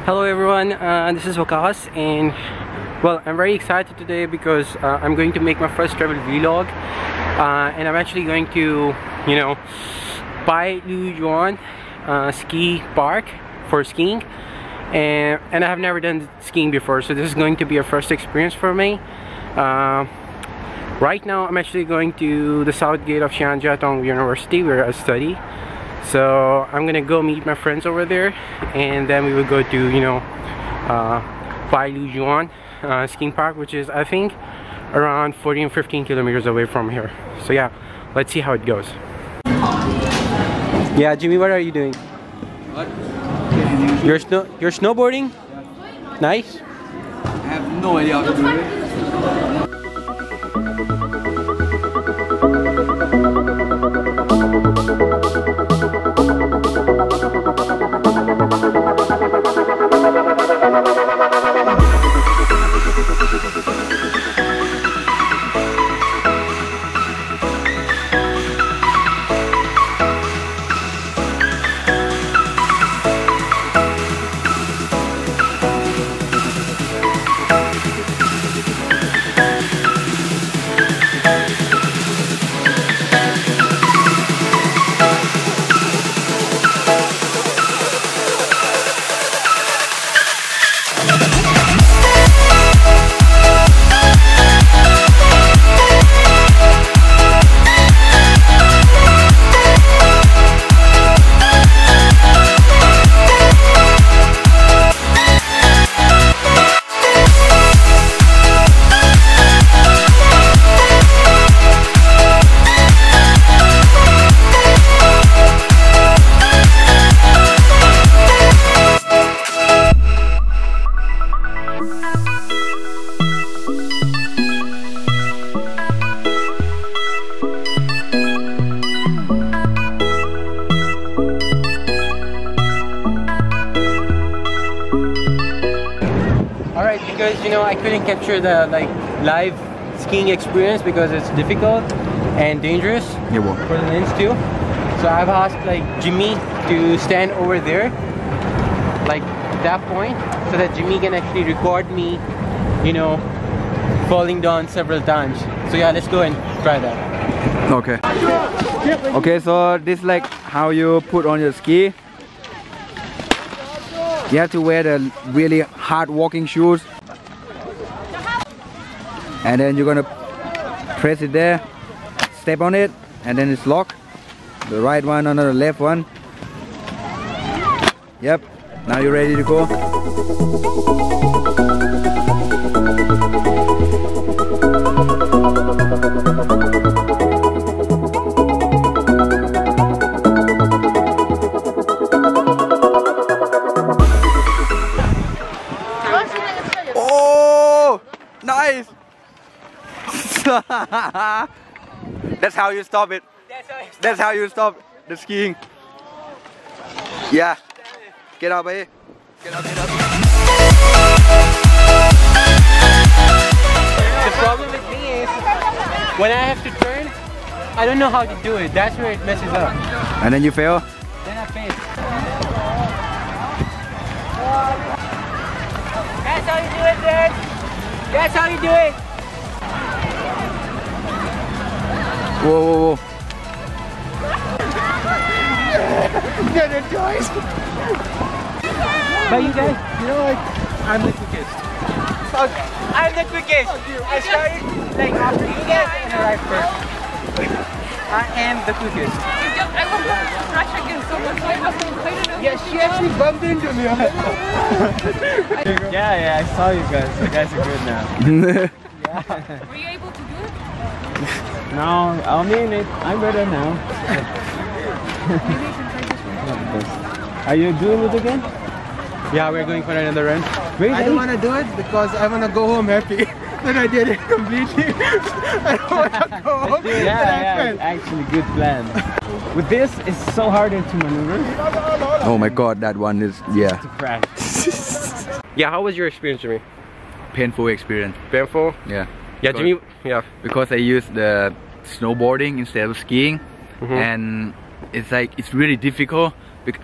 Hello everyone, this is Wakas, and well, I'm very excited today because I'm going to make my first travel vlog, and I'm actually going to, Bailuyuan Ski Park for skiing, and I have never done skiing before, so this is going to be a first experience for me. Right now I'm actually going to the south gate of Xi'an Jiaotong University where I study. So I'm gonna go meet my friends over there, and then we will go to Bailuyuan skiing park, which is I think around 14 or 15 kilometers away from here. So yeah, let's see how it goes. Yeah, Jimmy, what are you doing? What? You're snowboarding? Yeah. Nice. I have no idea how to do it. Because I couldn't capture the live skiing experience because it's difficult and dangerous for the lens too. So I've asked Jimmy to stand over there, that point, so that Jimmy can actually record me, falling down several times. So yeah, let's go and try that. Okay. Okay, so this is how you put on your ski. You have to wear the really hard walking shoes. And then you're gonna press it there, step on it, and then it's locked. The right one under the left one. Yep, now you're ready to go. Oh, nice! That's how you stop it. That's how you stop the skiing. Yeah. Get up, eh? Get up, get up. The problem with me is when I have to turn, I don't know how to do it. That's where it messes up. And then you fail? Then I fail. That's how you do it, dude. That's how you do it. Whoa, whoa, whoa. Get it, guys. But you guys, I'm the quickest. I'm the quickest. I started after you guys and arrived first. I am the quickest. I was crash against someone, so I wasn't included. Yeah, she actually bumped into me. Yeah, I saw you guys. You guys are good now. Were you able to do it? No, I mean it. I'm better now. Maybe you can try this one. Are you doing it again? Yeah, we're going for another run. Really? I don't want to do it because I want to go home happy that I did it completely. I don't want to go home. Yeah, actually good plan. With this, it's so harder to maneuver. Oh my god, that one is, yeah. To crash. Yeah, how was your experience, Jimmy? Painful experience. Painful? Yeah. Yeah, Jimmy, yeah. Because I used the snowboarding instead of skiing. And it's really difficult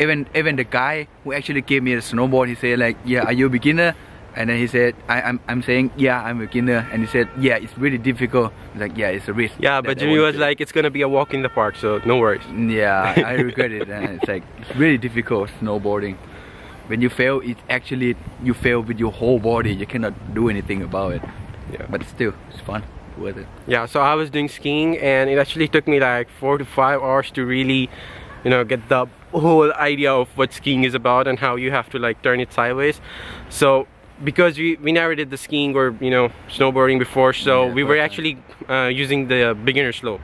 Even the guy who actually gave me the snowboard, he said like, yeah, are you a beginner? And then he said, I'm saying, yeah, I'm a beginner. And he said, yeah, it's really difficult. He's like, yeah, it's a risk. Yeah, but Jimmy was like, it's gonna be a walk in the park, so no worries. Yeah, I regret it. And it's like, it's really difficult snowboarding. When you fail, it's actually, you fail with your whole body. You cannot do anything about it. Yeah. But still, it's fun. Worth it. Yeah, so I was doing skiing and it actually took me like 4 to 5 hours to really, you know, get the whole idea of what skiing is about and how you have to like turn it sideways. So because we never did the skiing or, you know, snowboarding before, so we were actually using the beginner slope.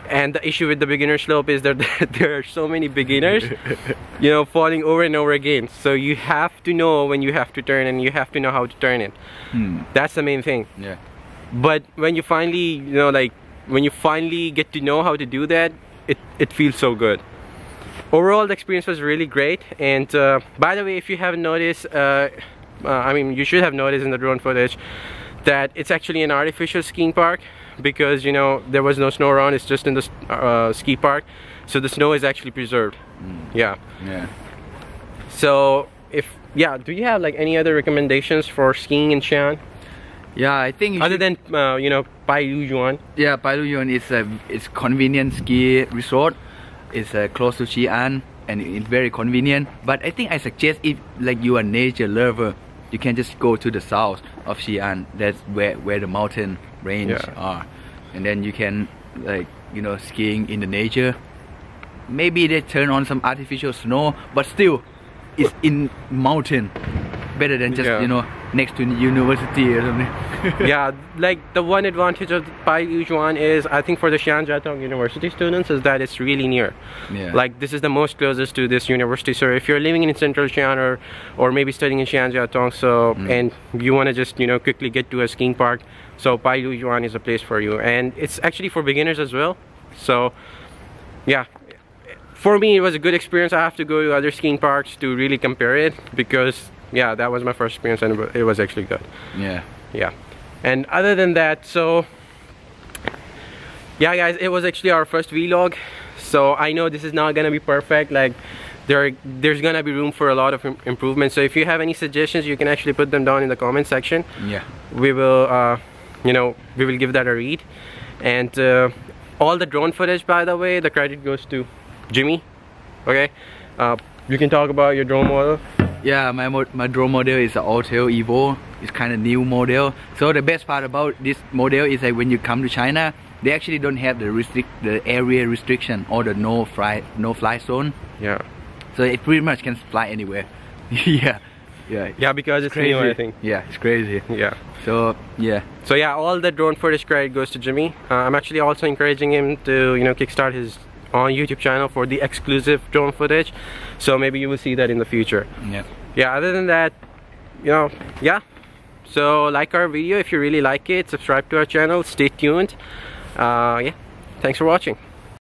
And the issue with the beginner slope is that there are so many beginners, you know, falling over and over again. So you have to know when you have to turn and you have to know how to turn it. That's the main thing. Yeah. But when you finally, you know, like when you finally get to know how to do that, it feels so good. Overall, the experience was really great. And by the way, if you haven't noticed, I mean, you should have noticed in the drone footage that it's actually an artificial skiing park, because, you know, there was no snow around. It's just in the ski park, so the snow is actually preserved. Yeah. So do you have like any other recommendations for skiing in Xi'an? Yeah, I think other than you know, Bailuyuan. Yeah, Bailuyuan is convenient ski resort. It's close to Xi'an and it's very convenient. But I think I suggest, if like you are a nature lover, you can just go to the south of Xi'an. That's where the mountain range are, and then you can, like, you know, skiing in the nature. Maybe they turn on some artificial snow, but still, it's in mountain. Better than just, you know, next to university or something. Yeah, like the one advantage of Bailuyuan is, I think for the Xi'an Jiaotong University students, is that it's really near. Like this is the most closest to this university. So if you're living in central Xi'an or maybe studying in Xi'an Jiaotong, so and you want to just, you know, quickly get to a skiing park, so Bailuyuan is a place for you. And it's actually for beginners as well. So yeah, for me it was a good experience. I have to go to other skiing parks to really compare it, because yeah, that was my first experience and it was actually good. Yeah. And other than that, so yeah guys, it was actually our first vlog. So I know this is not gonna be perfect. Like there's gonna be room for a lot of improvement. So if you have any suggestions, you can actually put them down in the comment section. We will you know, we will give that a read. And all the drone footage, by the way, the credit goes to Jimmy. Okay, you can talk about your drone model. Yeah, my drone model is an Autel Evo. It's kind of new model. So the best part about this model is that when you come to China, they actually don't have the area restriction or the no fly zone. Yeah. So it pretty much can fly anywhere. Yeah, because it's crazy. new, I think. Yeah, it's crazy. Yeah. So yeah, all the drone footage credit goes to Jimmy. I'm actually also encouraging him to, you know, kickstart his on YouTube channel for the exclusive drone footage, so maybe you will see that in the future. Other than that, you know, so like our video if you really like it, subscribe to our channel, stay tuned. Thanks for watching.